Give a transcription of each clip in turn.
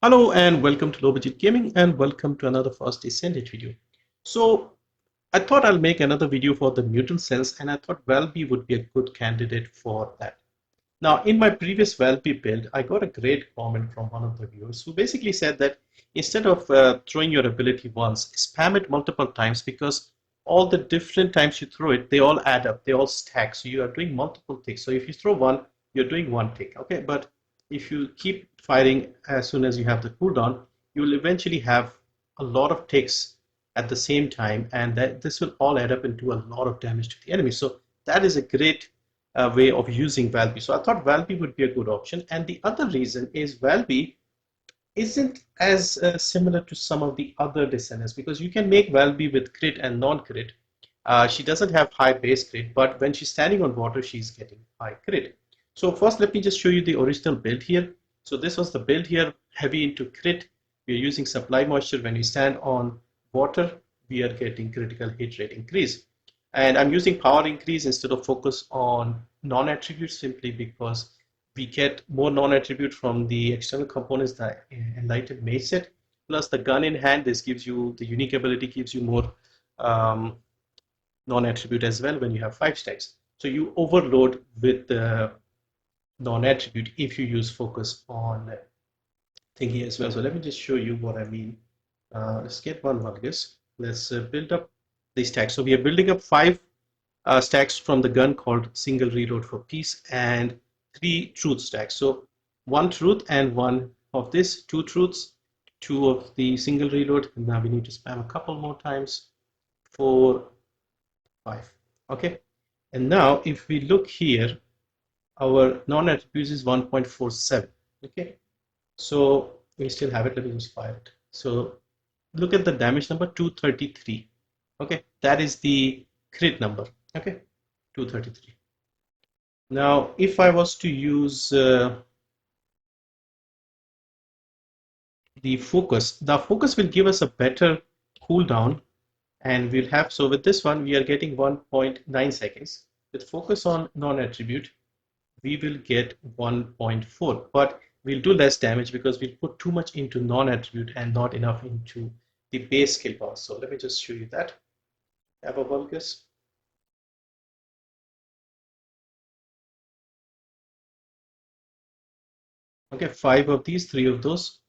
Hello and welcome to Low Budget Gaming and welcome to another first Descendant video. So I thought I'll make another video for the Mutant Cells and I thought VALBY would be a good candidate for that. Now in my previous VALBY build, I got a great comment from one of the viewers who basically said that instead of throwing your ability once, spam it multiple times because all the different times you throw it, they all add up, they all stack. So you are doing multiple ticks. So if you throw one, you're doing one tick, okay? But if you keep firing as soon as you have the cooldown, you will eventually have a lot of ticks at the same time, and this will all add up into a lot of damage to the enemy. So that is a great way of using VALBY. So I thought VALBY would be a good option. And the other reason is VALBY isn't as similar to some of the other Descendants because you can make VALBY with crit and non-crit. She doesn't have high base crit, but when she's standing on water, she's getting high crit. So first, let me just show you the original build here. So this was the build here, heavy into crit. We're using supply moisture. When we stand on water, we are getting critical hit rate increase. And I'm using power increase instead of focus on non-attributes simply because we get more non-attribute from the external components that Enlightened Mage set. Plus the gun in hand, this gives you, the unique ability gives you more non-attribute as well when you have 5 stacks. So you overload with the non-attribute if you use focus on thingy as well. So let me just show you what I mean. Let's get one Vulgus. Let's build up the stacks. So we are building up 5 stacks from the gun called single reload for peace and 3 truth stacks. So 1 truth and 1 of this, 2 truths, 2 of the single reload, and now we need to spam a couple more times, 4, 5. Okay, and now if we look here, our non-attributes is 1.47. Okay, so we still have it. Let me just fire it. So look at the damage number, 233. Okay, that is the crit number. Okay, 233. Now if I was to use the focus will give us a better cooldown, and we'll have, so with this one we are getting 1.9 seconds. With focus on non-attribute, we will get 1.4, but we'll do less damage because we'll put too much into non-attribute and not enough into the base skill bar. So let me just show you that. Have a Vulgus. Okay, 5 of these, 3 of those,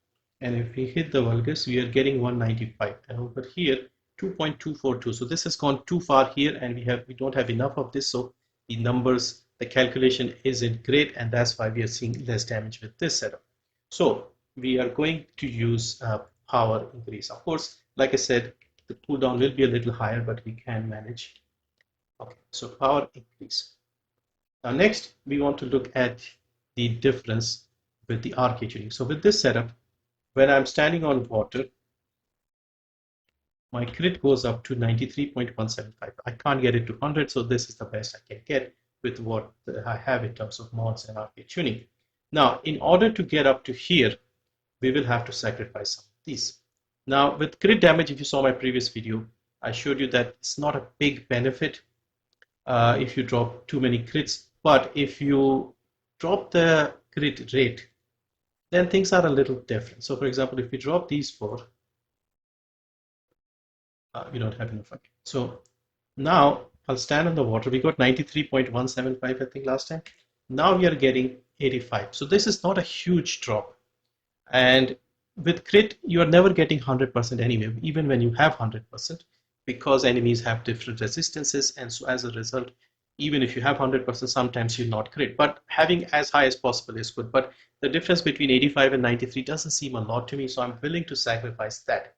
and if we hit the Vulgus, we are getting 195, and over here 2.242. So this has gone too far here, and we don't have enough of this, so the numbers, the calculation isn't great, and that's why we are seeing less damage with this setup. So we are going to use power increase. Of course, like I said, the cooldown will be a little higher, but we can manage. Okay, so power increase. Now next, we want to look at the difference with the Arche Tuning. So with this setup, when I'm standing on water, my crit goes up to 93.175. I can't get it to 100, so this is the best I can get with what I have in terms of mods and Arche Tuning. Now, in order to get up to here, we will have to sacrifice some of these. Now, with crit damage, if you saw my previous video, I showed you that it's not a big benefit if you drop too many crits, but if you drop the crit rate, then things are a little different. So for example, if we drop these 4, we don't have enough. So now I'll stand on the water. We got 93.175, I think, last time. Now we are getting 85. So this is not a huge drop. And with crit, you are never getting 100% anyway, even when you have 100%, because enemies have different resistances. And so as a result, even if you have 100%, sometimes you'll not crit. But having as high as possible is good. But the difference between 85 and 93 doesn't seem a lot to me, so I'm willing to sacrifice that.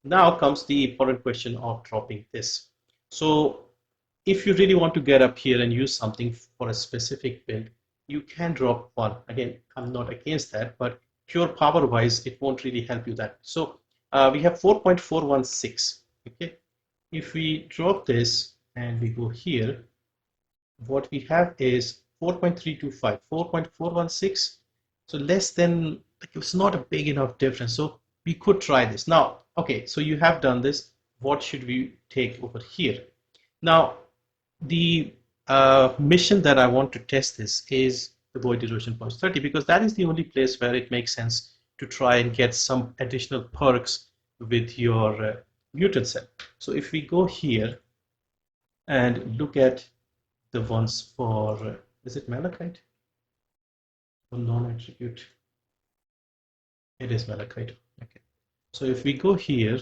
Now comes the important question of dropping this. So if you really want to get up here and use something for a specific build, you can drop 1. Again, I'm not against that, but pure power wise, it won't really help you that. So we have 4.416. Okay, if we drop this and we go here, what we have is 4.325, 4.416. So less than, it's not a big enough difference. So we could try this. Now, okay, so you have done this. What should we take over here? Now, the mission that I want to test this is the Void Erosion Point 30, because that is the only place where it makes sense to try and get some additional perks with your mutant cell. So if we go here and look at the ones for, is it malachite or non-attribute? It is malachite. Okay. So if we go here,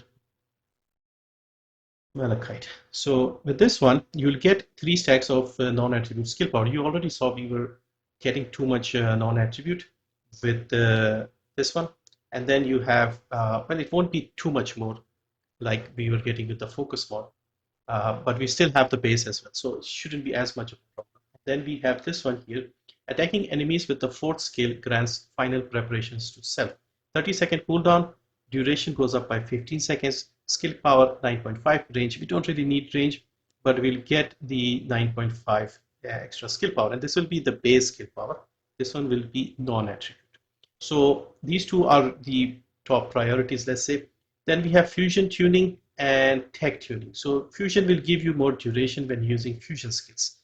malachite. So with this one, you'll get 3 stacks of non-attribute skill power. You already saw we were getting too much non-attribute with this one. And then you have, well, it won't be too much more like we were getting with the focus mod. But we still have the base as well, so it shouldn't be as much of a problem. Then we have this one here. Attacking enemies with the 4th skill grants final preparations to self. 30-second cooldown, duration goes up by 15 seconds, skill power 9.5, range. We don't really need range, but we'll get the 9.5 extra skill power, and this will be the base skill power. This one will be non-attribute. So these two are the top priorities, let's say. Then we have fusion tuning and tech tuning. So fusion will give you more duration when using fusion skills.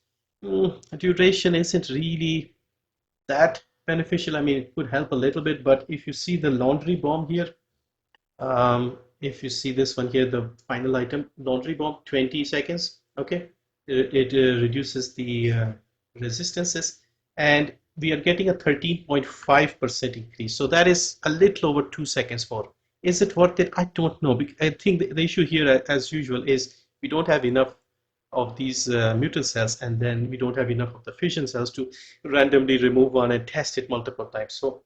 Duration isn't really that beneficial. I mean, it could help a little bit, but if you see the laundry bomb here, if you see this one here, the final item, laundry bomb, 20 seconds, okay? It reduces the resistances, and we are getting a 13.5% increase. So that is a little over 2 seconds more. Is it worth it? I don't know. I think the issue here, as usual, is we don't have enough of these mutant cells, and then we don't have enough of the fission cells to randomly remove one and test it multiple times. So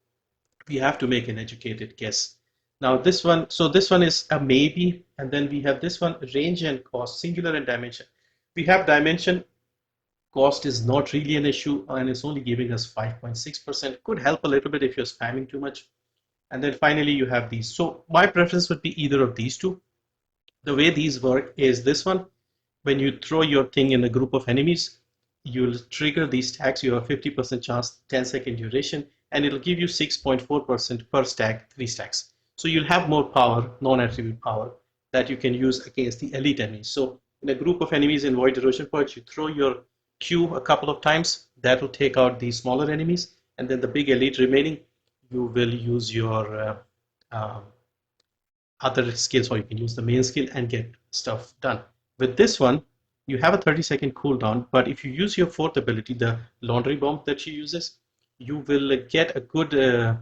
we have to make an educated guess. Now this one, so this one is a maybe, and then we have this one, range and cost, singular and dimension. We have dimension, cost is not really an issue, and it's only giving us 5.6%. Could help a little bit if you're spamming too much. And then finally you have these. So my preference would be either of these two. The way these work is this one. When you throw your thing in a group of enemies, you'll trigger these stacks. You have 50% chance, 10-second duration, and it'll give you 6.4% per stack, 3 stacks. So you'll have more power, non-attribute power, that you can use against the elite enemies. So in a group of enemies in Void Erosion Purge, you throw your Q a couple of times, that will take out the smaller enemies, and then the big elite remaining, you will use your other skills, or you can use the main skill and get stuff done. With this one, you have a 30-second cooldown, but if you use your 4th ability, the laundry bomb that she uses, you will get a good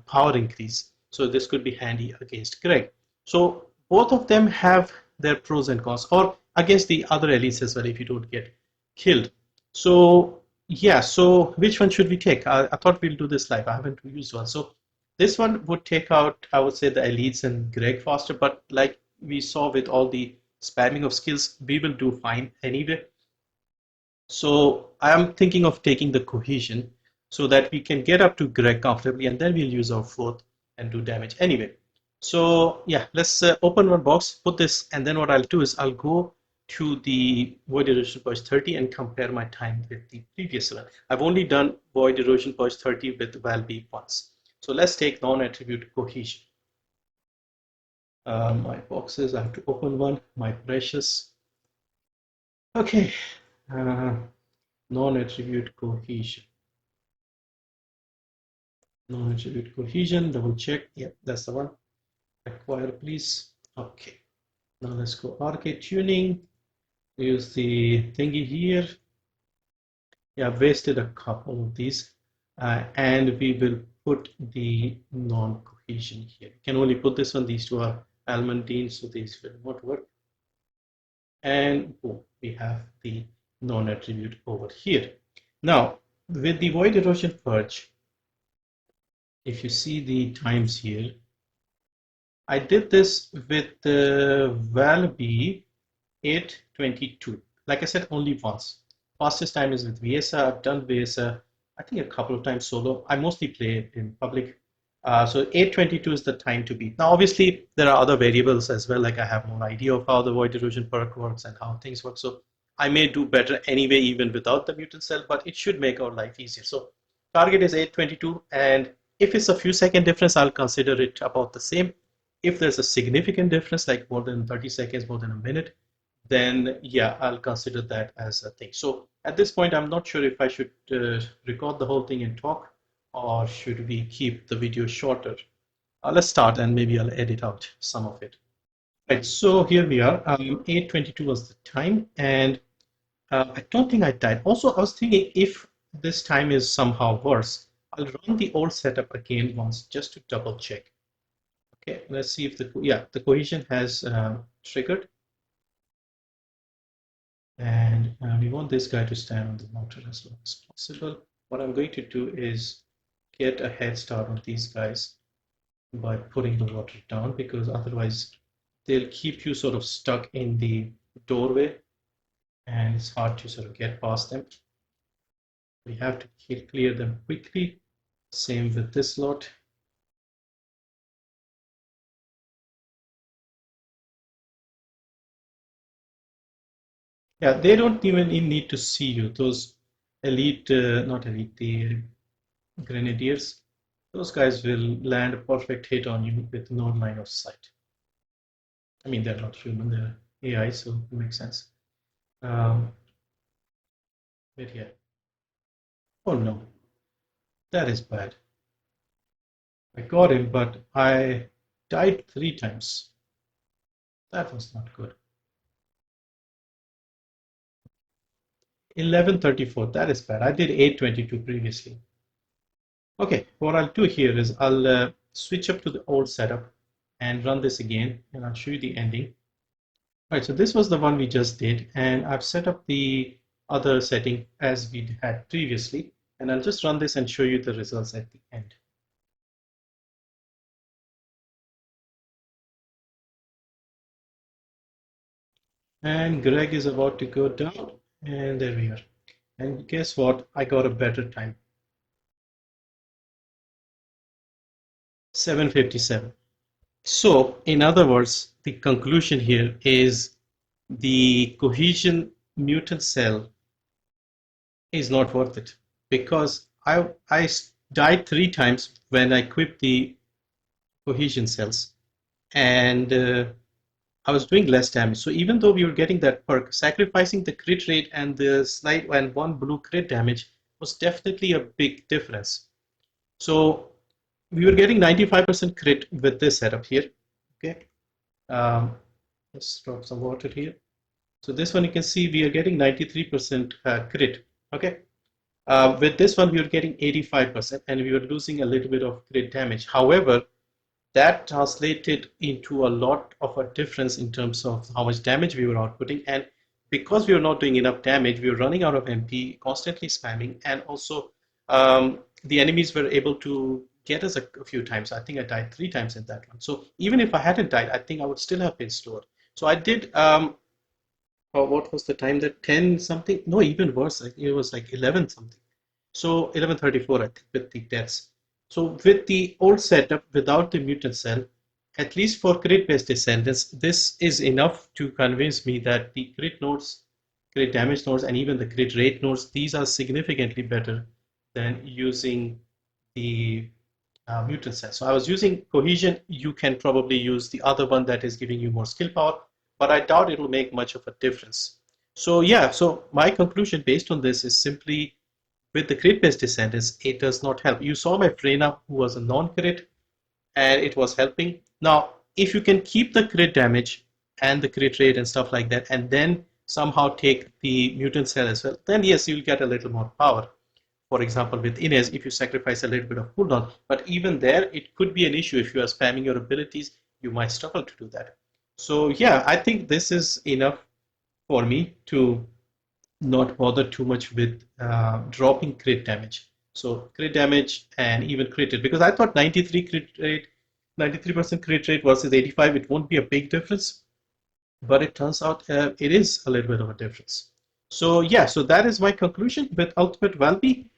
power increase. So this could be handy against Greg. So both of them have their pros and cons, or against the other elites as well if you don't get killed. So yeah, so which one should we take? I thought we'll do this live. I haven't used one. So this one would take out, I would say, the elites and Greg faster, but like we saw with all the spamming of skills, we will do fine anyway. So I'm thinking of taking the cohesion so that we can get up to Greg comfortably, and then we'll use our 4th and do damage anyway. So yeah, let's open one box, put this, and then what I'll do is I'll go to the Void Erosion Purge 30 and compare my time with the previous one. I've only done Void Erosion Purge 30 with VALBY once. So let's take non-attribute cohesion. My boxes, I have to open one, my precious. Okay, non-attribute cohesion. Non-attribute cohesion, double check. Yeah, that's the one. Acquire, please. Okay, now let's go Arche Tuning. Use the thingy here. Yeah, I've wasted a couple of these. And we will put the non-cohesion here. You can only put this on. These two are almond Dinn, so these will not work. And boom, we have the non-attribute over here. Now, with the Void Erosion Purge, if you see the times here, I did this with the VALBY 822. Like I said, only once. Fastest time is with VSA. I've done VSA, I think, a couple of times solo. I mostly play in public. So 822 is the time to beat. Now, obviously, there are other variables as well. Like I have more idea of how the Void Erosion perk works and how things work. So I may do better anyway, even without the Mutant Cell, but it should make our life easier. So target is 822. And if it's a few second difference, I'll consider it about the same. If there's a significant difference, like more than 30 seconds, more than a minute, then yeah, I'll consider that as a thing. So at this point, I'm not sure if I should record the whole thing and talk, or should we keep the video shorter? Let's start and maybe I'll edit out some of it. Right, so here we are. 8:22 was the time, and I don't think I died. Also, I was thinking if this time is somehow worse, I'll run the old setup again once just to double check. Okay, let's see if the cohesion has triggered, and we want this guy to stand on the motor as long as possible. What I'm going to do is get a head start on these guys by putting the water down, because otherwise they'll keep you sort of stuck in the doorway and it's hard to sort of get past them. We have to clear them quickly. Same with this lot. Yeah, they don't even need to see you. Those elite, not elite, the grenadiers, those guys will land a perfect hit on you with no line of sight. I mean, they're not human, they're AI, so it makes sense. But yeah. Oh no, that is bad. I got him, but I died 3 times. That was not good. 1134, that is bad. I did 822 previously. Okay, what I'll do here is I'll switch up to the old setup and run this again, and I'll show you the ending. All right, so this was the one we just did, and I've set up the other setting as we had previously, and I'll just run this and show you the results at the end. And Greg is about to go down, and there we are. And guess what? I got a better time. 757. So, in other words, the conclusion here is the Cohesion Mutant Cell is not worth it, because I died 3 times when I equipped the Cohesion Cells, and I was doing less damage. So even though we were getting that perk, sacrificing the crit rate and the slight and one blue crit damage was definitely a big difference. So we were getting 95% crit with this setup here. Okay, let's drop some water here. So this one you can see we are getting 93% crit. Okay, with this one we were getting 85% and we were losing a little bit of crit damage. However, that translated into a lot of a difference in terms of how much damage we were outputting, and because we were not doing enough damage, we were running out of MP, constantly spamming, and also the enemies were able to get us a few times. I think I died 3 times in that one. So even if I hadn't died, I think I would still have been slower. So I did what was the time, that 10 something, no, even worse, it was like 11 something. So 1134, I think, with the deaths. So with the old setup, without the mutant cell, at least for crit-based descendants, this is enough to convince me that the crit nodes, crit damage nodes, and even the crit rate nodes, these are significantly better than using the mutant cell. So I was using cohesion. You can probably use the other one that is giving you more skill power, but I doubt it'll make much of a difference. So yeah, so my conclusion based on this is simply with the crit-based descendants, it does not help. You saw my Freyna, who was a non-crit, and it was helping. Now, if you can keep the crit damage and the crit rate and stuff like that, and then somehow take the mutant cell as well, then yes, you'll get a little more power. For example, with Inez, if you sacrifice a little bit of cooldown, but even there, it could be an issue. If you are spamming your abilities, you might struggle to do that. So yeah, I think this is enough for me to not bother too much with dropping crit damage. So crit damage and even crit rate, because I thought 93 crit rate, 93% crit rate versus 85, it won't be a big difference, but it turns out it is a little bit of a difference. So yeah, so that is my conclusion with Ultimate VALBY.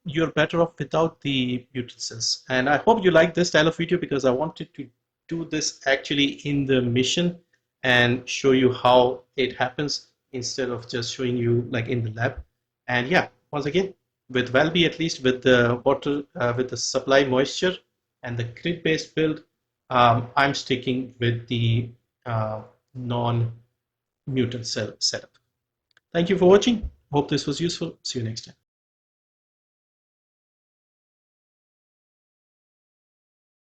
You're better off without the mutant cells. And I hope you like this style of video, because I wanted to do this actually in the mission and show you how it happens instead of just showing you like in the lab. And yeah, once again, with VALBY, at least with the water, with the supply moisture and the grid based build, I'm sticking with the non mutant cell setup. Thank you for watching. Hope this was useful. See you next time.